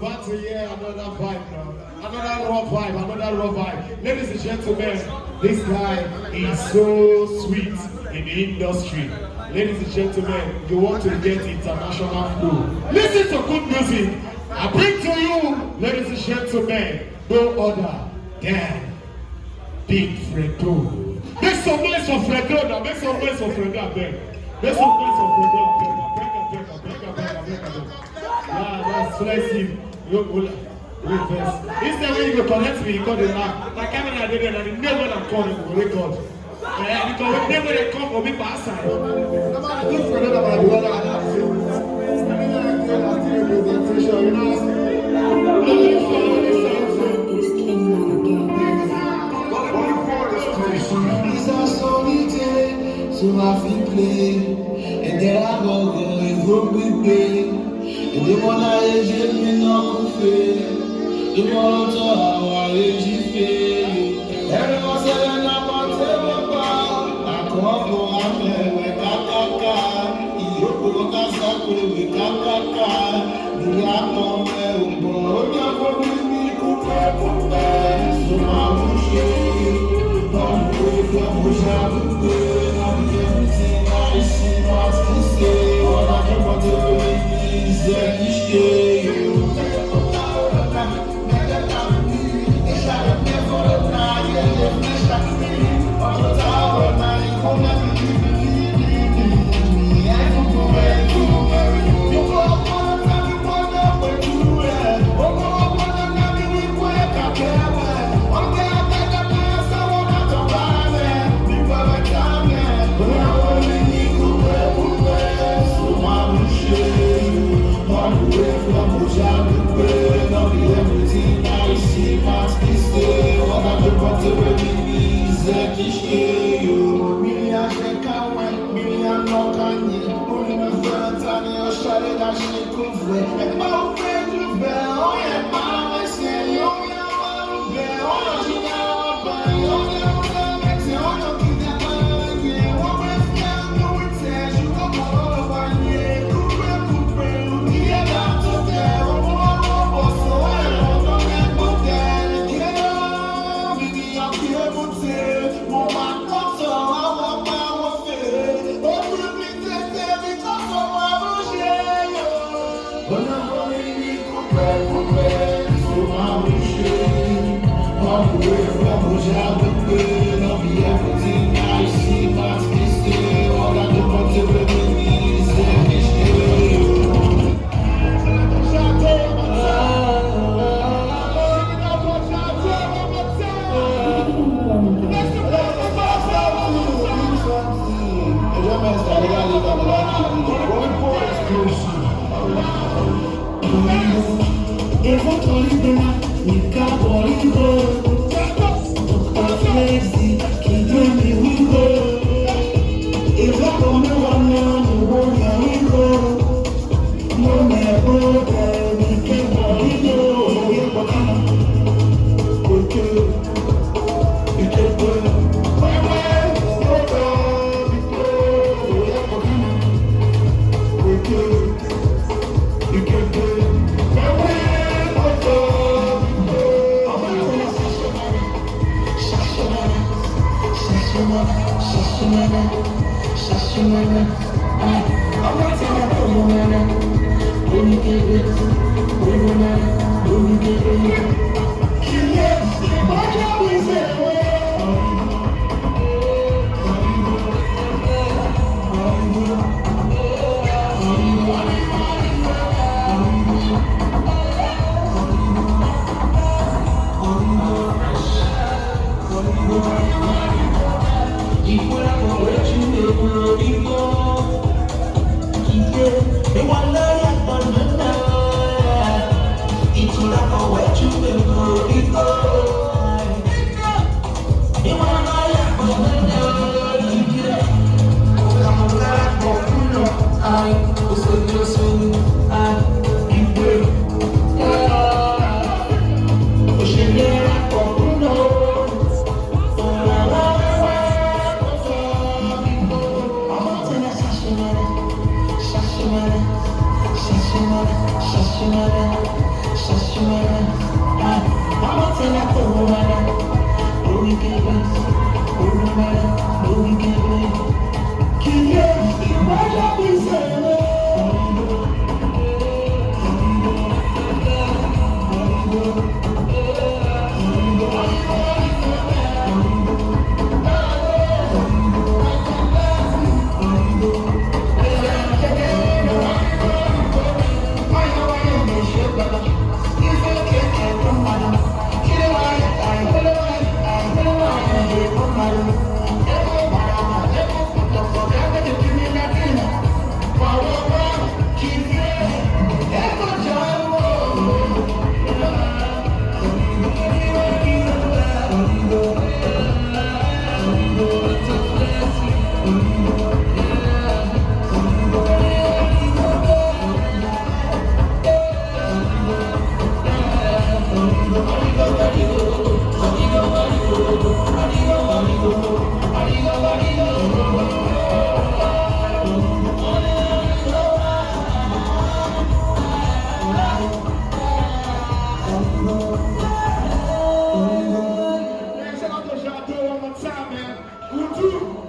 about to hear another vibe now. Another raw vibe. Ladies and gentlemen, this guy is so sweet in the industry. Ladies and gentlemen, you want to get international flow. Listen to good music. I bring to you, ladies and gentlemen, no other than Big Fredo. Make some noise for Fredo now. Make some noise for Fredo, I beg. Make some noise for Fredo, I beg. Yeah, that's Flezzy. This time when you go connect me, you got the map. My camera did it, and the name when I'm calling will record. Because the name when they come for me pass side. I'm going to do about the other It's a sunny day, so I feel play. And then I go, it will be paid. And they want to age me not fail. They want to our age fail. Everyone said I'm not table. I come up to with Kaka. You go to Saku with Kaka. The Yakom, so I'm shame. Don't wait for everything I see, what's to say. What I can want to is that you stay. Dr.Flezzy, keep doing me, we go. If I don't know, I'm not the one that we go. No matter what, we can walk it over. We're walking on. We're good. We can go. We're walking on. We're good. We can go. 2.